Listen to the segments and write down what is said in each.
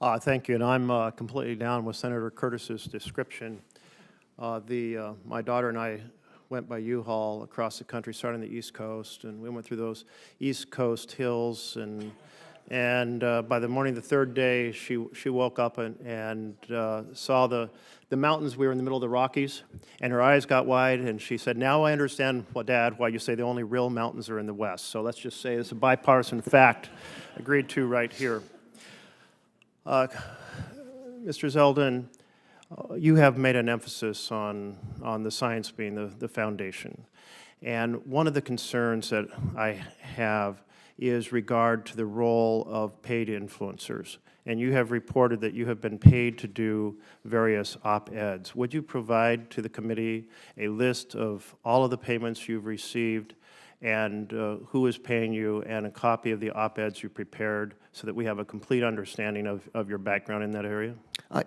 Thank you, and I'm completely down with Senator Curtis's description. My daughter and I went by U-Haul across the country, starting on the East Coast, and we went through those East Coast hills, and by the morning of the third day, she woke up and saw the mountains. We were in the middle of the Rockies, and her eyes got wide, and she said, "Now I understand, well, Dad, why you say the only real mountains are in the West." So let's just say it's a bipartisan fact agreed to right here. Mr. Zeldin, you have made an emphasis on the science being the foundation. And one of the concerns that I have is regard to the role of paid influencers. And you have reported that you have been paid to do various op-eds. Would you provide to the committee a list of all of the payments you've received and who is paying you, and a copy of the op-eds you prepared so that we have a complete understanding of your background in that area?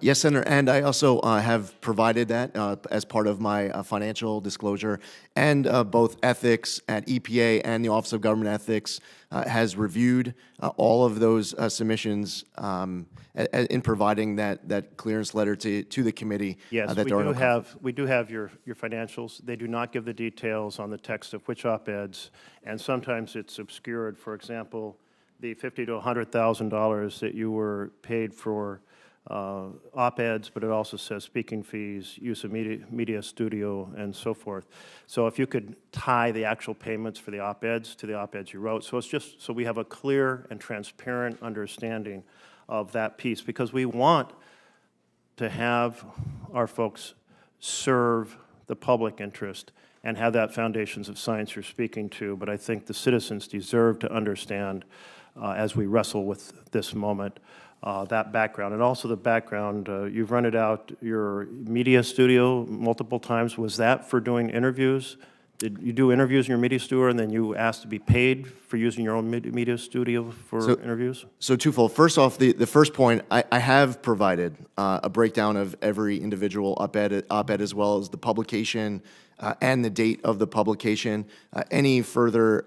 Yes, Senator, and I also have provided that as part of my financial disclosure, and both ethics at EPA and the Office of Government Ethics has reviewed all of those submissions in providing that clearance letter to the committee. Yes, we do have your financials. They do not give the details on the text of which op-eds, and sometimes it's obscured. For example, the $50,000 to $100,000 that you were paid for op-eds, but it also says speaking fees, use of media studio, and so forth. So if you could tie the actual payments for the op-eds to the op-eds you wrote, so it's just so we have a clear and transparent understanding of that piece, because we want to have our folks serve the public interest and have that foundations of science you're speaking to, but I think the citizens deserve to understand as we wrestle with this moment, that background. And also the background, you've rented out your media studio multiple times. Was that for doing interviews? Did you do interviews in your media studio and then you asked to be paid for using your own media studio for interviews? So twofold. First off, the first point, I have provided a breakdown of every individual op-ed as well as the publication and the date of the publication. Any further,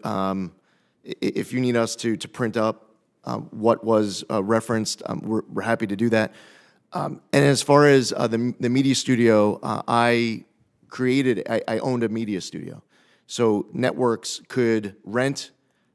if you need us to print up what was referenced, we're happy to do that. And as far as the media studio, I owned a media studio. So networks could rent,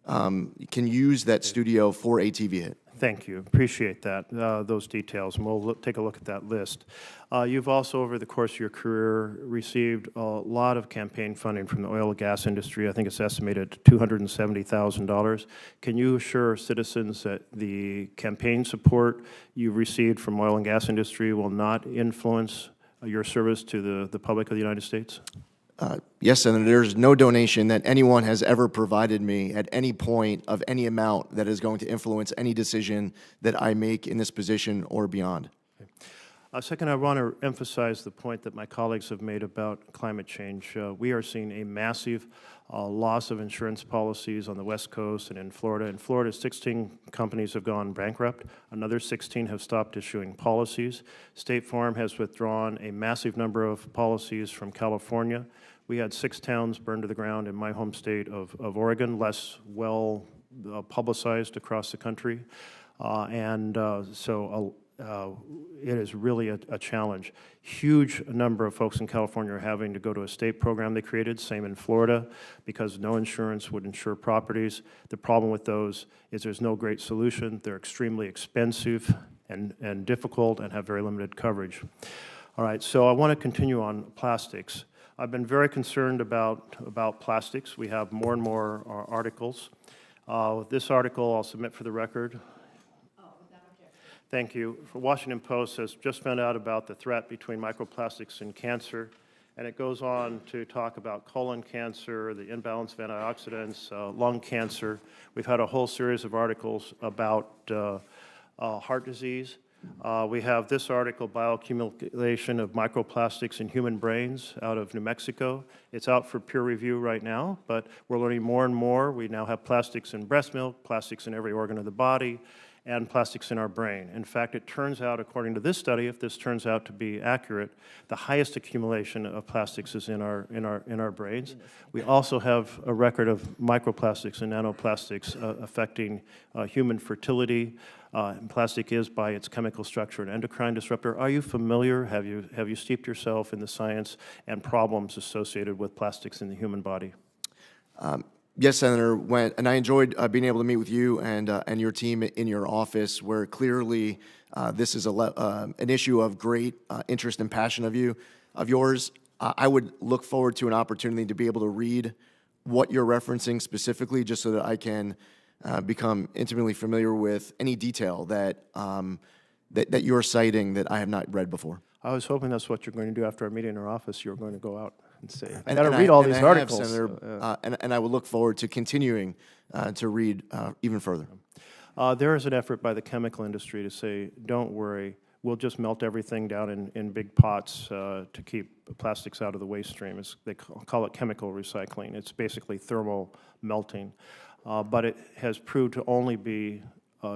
can use that studio for a TV hit. Thank you. Appreciate that, those details, and we'll take a look at that list. You've also, over the course of your career, received a lot of campaign funding from the oil and gas industry. I think it's estimated at $270,000. Can you assure citizens that the campaign support you received from oil and gas industry will not influence your service to the public of the United States? Yes, Senator. There's no donation that anyone has ever provided me at any point of any amount that is going to influence any decision that I make in this position or beyond. Okay. Second, I want to emphasize the point that my colleagues have made about climate change. We are seeing a massive loss of insurance policies on the West Coast and in Florida. In Florida, 16 companies have gone bankrupt. Another 16 have stopped issuing policies. State Farm has withdrawn a massive number of policies from California. We had 6 towns burned to the ground in my home state of Oregon, less well publicized across the country. So it is really a challenge. Huge number of folks in California are having to go to a state program they created, same in Florida, because no insurance would insure properties. The problem with those is there's no great solution. They're extremely expensive and difficult and have very limited coverage. All right, so I want to continue on plastics. I've been very concerned about plastics. We have more and more articles. This article I'll submit for the record. Thank you. The Washington Post has just found out about the threat between microplastics and cancer, and it goes on to talk about colon cancer, the imbalance of antioxidants, lung cancer. We've had a whole series of articles about heart disease. We have this article, Bioaccumulation of Microplastics in Human Brains, out of New Mexico. It's out for peer review right now, but we're learning more and more. We now have plastics in breast milk, plastics in every organ of the body, and plastics in our brain. In fact, it turns out, according to this study, if this turns out to be accurate, the highest accumulation of plastics is in our brains. We also have a record of microplastics and nanoplastics affecting human fertility, And plastic is, by its chemical structure, an endocrine disruptor. Are you familiar? Have you steeped yourself in the science and problems associated with plastics in the human body? Yes, Senator. And I enjoyed being able to meet with you and your team in your office, where clearly this is an issue of great interest and passion of yours. I would look forward to an opportunity to be able to read what you're referencing specifically, just so that I can become intimately familiar with any detail that you're citing that I have not read before. I was hoping that's what you're going to do after our meeting in our office. You're going to go out and say, I And- got to and read I- all and these I have, articles. Senator, and I would look forward to continuing to read even further. There is an effort by the chemical industry to say, don't worry, we'll just melt everything down in big pots to keep plastics out of the waste stream. They call it chemical recycling. It's basically thermal melting. But it has proved to only be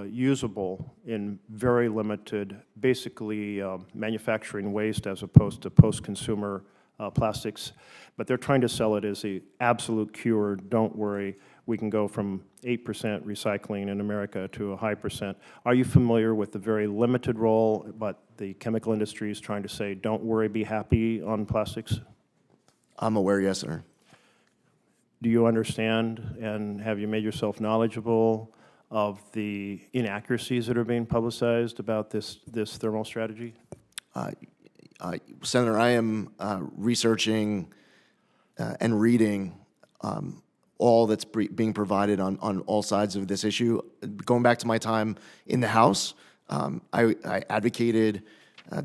usable in very limited, basically manufacturing waste as opposed to post-consumer plastics. But they're trying to sell it as the absolute cure. Don't worry, we can go from 8% recycling in America to a high percent. Are you familiar with the very limited role, but the chemical industry is trying to say, don't worry, be happy on plastics? I'm aware, yes, sir. Do you understand, and have you made yourself knowledgeable of the inaccuracies that are being publicized about this thermal strategy? Senator, I am researching and reading all that's being provided on all sides of this issue. Going back to my time in the House, I advocated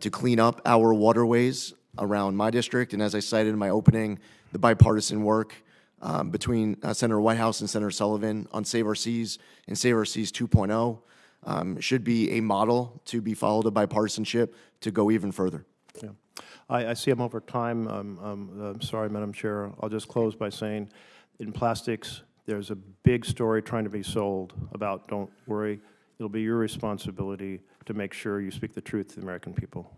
to clean up our waterways around my district, and as I cited in my opening, the bipartisan work between Senator Whitehouse and Senator Sullivan on Save Our Seas and Save Our Seas 2.0 should be a model to be followed of bipartisanship to go even further. Yeah. I see I'm over time. I'm sorry, Madam Chair. I'll just close by saying, in plastics, there's a big story trying to be sold about don't worry. It'll be your responsibility to make sure you speak the truth to the American people.